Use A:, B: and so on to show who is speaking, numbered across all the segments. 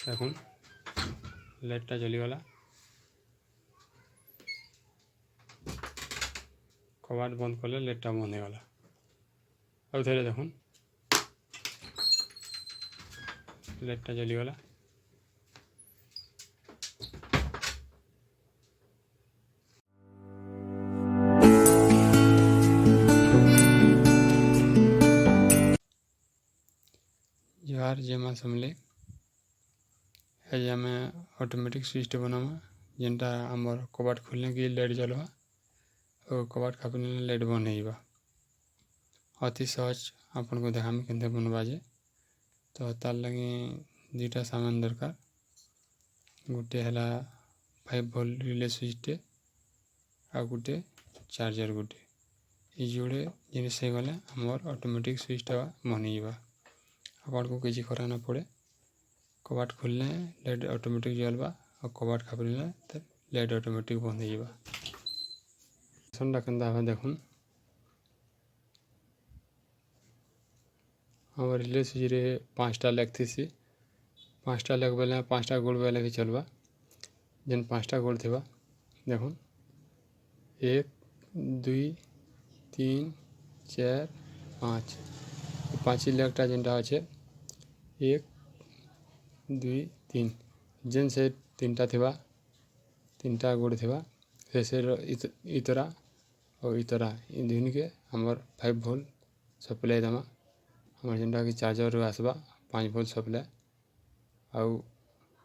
A: দেখুন লাইটটা চলিগলা। কবাট বন্ধ করলে লাইটটা বন্ধ হয়ে গেল। ଆଉ ଥରେ দেখুন লাইটটা চলিগলা। जोहार जय मां समले। आज आम ऑटोमेटिक स्विच बनावा जेनटा आमर कबाट खोलने की लाइट जलवा और कबाट खापने लाइट बंद हो। अति सहज आपन को देखा में केंद्र बनवा जे। तो तार लगे दुटा सामान दरकार। गोटे है 5 वोल्ट रिले स्विचटे आ गोटे चार्जर गोटे ये जोड़े जिनिस गले आमर ऑटोमेटिक स्विचटा बन जावा। आपन को किसी करा ना पड़े। कबाट खोलने लाइट ऑटोमेटिक जलवा और कबाट खापने लाइट ऑटोमेटिक बंद हो जावा। संडा कंदा है देखुन हमारे रिले स्विच रे 5टा लगती सी 5टा लग बेले 5टा गोल बेले भी चलवा। जेन 5टा गोल थी देखुन 1 2 3 4 5 5 लगटा जेनटा अच्छे 1 2 3 जेन से 3टा थी 3टा गोड़ थी से इतरा और इतरा इन दिन के हमार 5 वोल्ट सप्लाई दमा हमार जेनटा कि चार्जर आसवा 5 वोल्ट सप्लाई आउ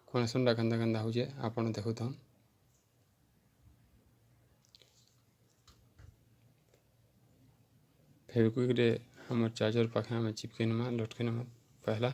A: कनेक्शनटा केंदा केंदा हो आपन देखुथन। फेविक्विक रे हमार चार्जर पाखे हमें चिपके नमा लटके नमा पहला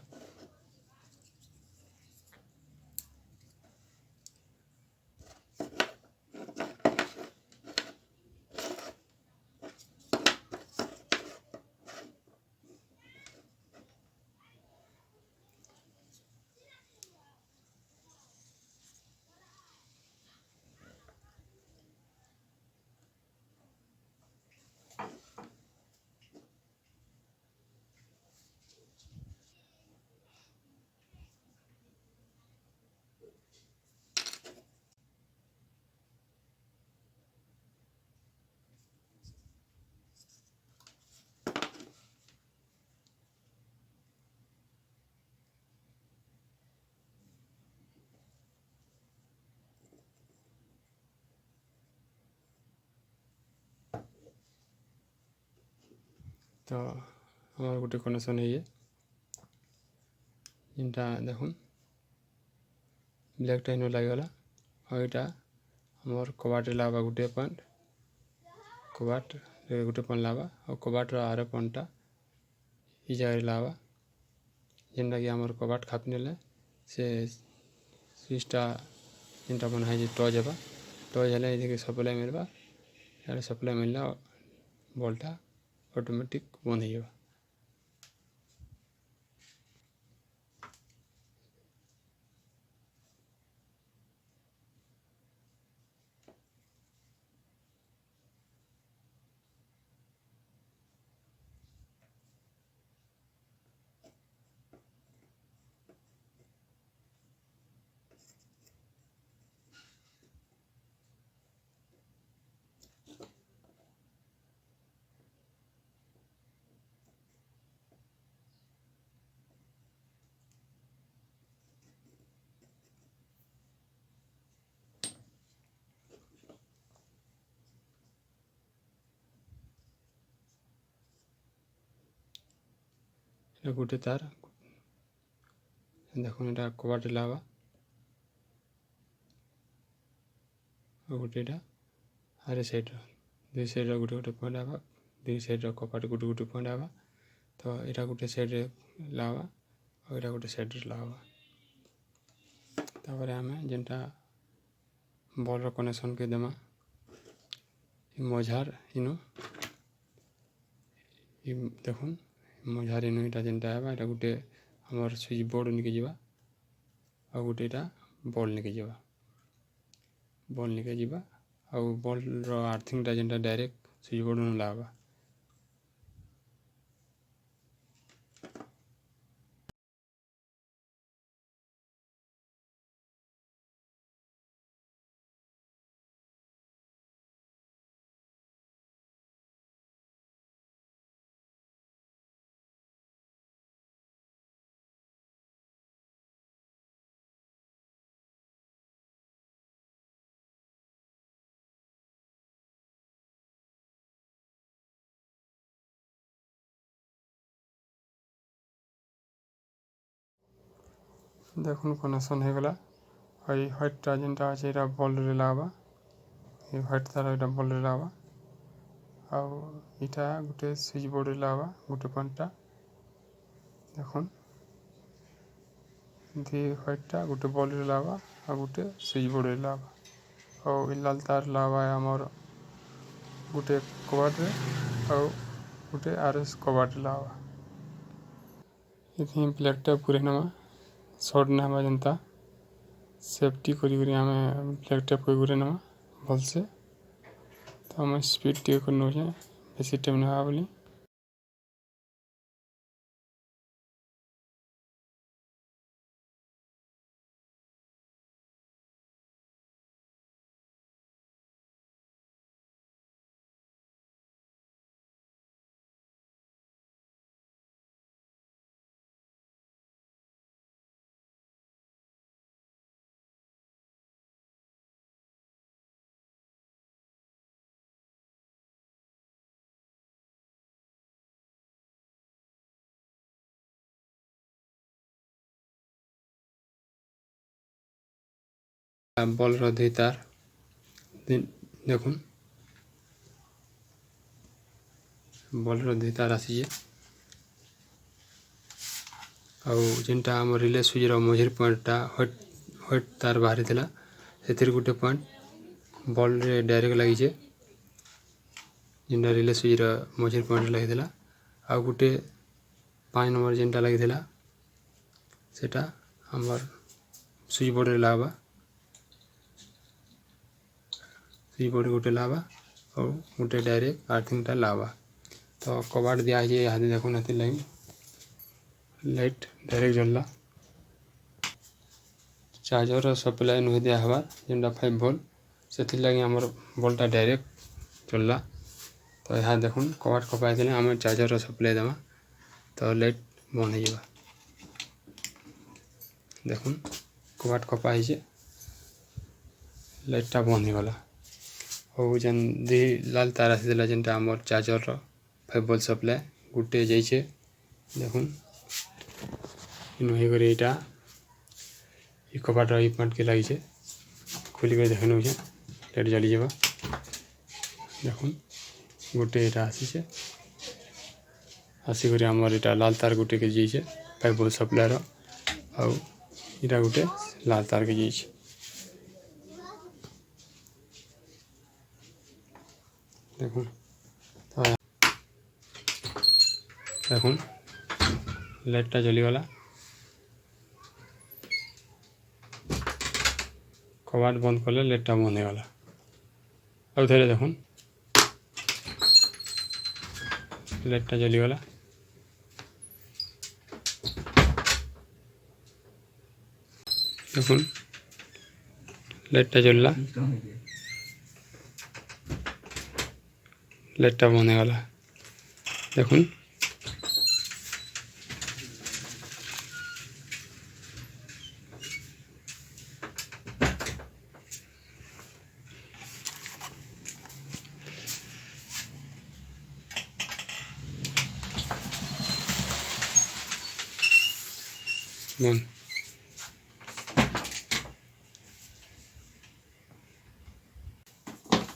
A: तो हमार गोटे कनेक्शन है जिनटा देखुन ब्लैक टाइनो लगेगा और यहाँ हमार कबाट लावा गोटे पॉइंट कबाट गोटे पॉइंट लावा और कबाट आर पॉइंटा ये जगह लावा जेनटा कि हमार कबाट खापने से स्विचटा जेनटा बना है टच है टच है ये सप्लाई मिलवा यार सप्लाई मिलला बल्टा ऑटोमेटिक बंद हो जावा। गोटे तार देखो यहाँ कबाट लावा और गोटे आरे साइड दुई साइड गोटे गोटे पॉइंट आवा दुई साइड कबाट गोटे गोटे पॉइंट आवा तो यहाँ गोटे साइड लावा और यहाँ गोटे साइड लावा। तापर आम जेनटा बल्ब कनेक्शन के देमा मझार इनो देखुन मझार इनो यहाँ जेनटा है यहाँ गोटे हमार स्विच बोर्ड निके जावा और गोटे बल्ब निके जावा और बल्ब आर्थिंगटा जेनटा डायरेक्ट स्विच बोर्ड में लावा। देखुन कनेक्शन हो गला और व्हाइटा जेनटा अच्छे ये बल्ब रे लगाबा ये व्हाइट तार ये बल्ब रे लगाबा आउ इटा गोटे स्विच बोर्ड रे लगाबा गोटे पॉइंटटा देखुन दी व्हाइटा गोटे बल्ब रे लगाबा आ गोटे स्विच बोर्ड रे लगाबा और लाल तार लगाबा हमर गोटे कबाट रे और गोटे आरएस कबाट रे लगाबा इथि ब्लैक टेप करे नवा शॉर्ट ना हवा जनता सेफ्टी करी आम ब्लैक टेप करे नवा भल से तो आम स्पीड टे कर नौचे बेसी टाइम ना बोली बल दुई तार देखुन बल दुई तार आसी जेनटा आम रिले स्विच मझिर पॉइंटा व्हाइट तार बाहरी थिला से गोटे पॉइंट बल रे डायरेक्ट लगी जेनटा रिले स्विच मझिर पॉइंट लगी थिला आ गोटे 5 नंबर जेनटा लगी थिला सेटा हमर स्विच बोर्ड रे लागबा स्विच बोर्ड गोटे लागबा और गोटे डायरेक्ट अर्थिंग टा लागबा तो कबाट दिया है यहाँ देखो ना लगी लाइट डायरेक्ट जल्ला चार्जर सप्लाई नुह दिया हवा जेनटा 5 वोल्ट से लगी हमर बल्बटा डायरेक्ट चलला तो यहाँ देखुन कबाट कपाई देले आम चार्जर सप्लाई देवा तो लाइट बंद हो देखुन कबाट कपाई लाइटा बंद हो गला और जेन दी लाल तार आसी जेनटा आमर चार्जर 5 वोल्ट सप्लाई गोटे जाइए देखुन इनकर यहाँ ये कबाट ये पॉइंट के लगी खोलिक देख नौ लाइट जली जावा देखुन गोटे यहाँ आसिक आमर यहाँ लाल तार गोटे के जाइए 5 वोल्ट सप्लायर आउ इटा गोटे लाल तार के जाइए देखुन तो देखुन लाइटा जलीगला कबाट बंद कले लाइटा बंद हो गला आउ थे देखुन लाइटा जलीगला देखुन लाइटा जलला लाइटा बंद हो गला देखुन बंद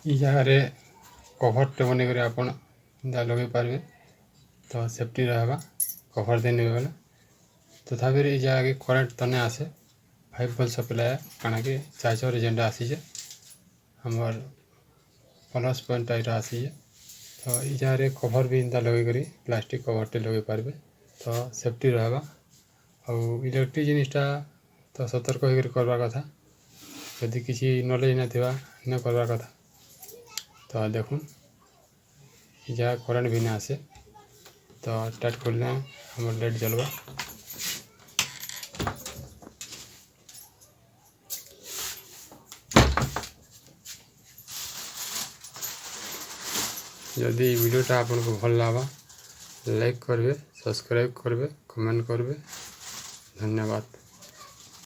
A: जगार कभर टे बन कर लगे पारे तो सेफ्टी रहा कभर देने गला तथापि ये जगह करेन्ट तने आसे 5 वोल्ट सप्लाई काना कि चार्जर जेनटा आसी हमर प्लस पॉइंट टाइट आसी तो ये जगह कभर भी इंता लगे करी प्लास्टिक कभर टे लगे पारे तो सेफ्टी रहा और इलेक्ट्रिक जिनिसटा तो सतर्क होकर करवा कथा यदि किसी नॉलेज ना थिबा न करवा कथा तो देखुन जहाँ करेन्ट भी ना आसे तो स्टार्ट खोलना हमर लाइट जलवा यदि वीडियोटा आपन को भल लगा लाइक करबे सब्सक्राइब करबे कमेंट करबे धन्यवाद।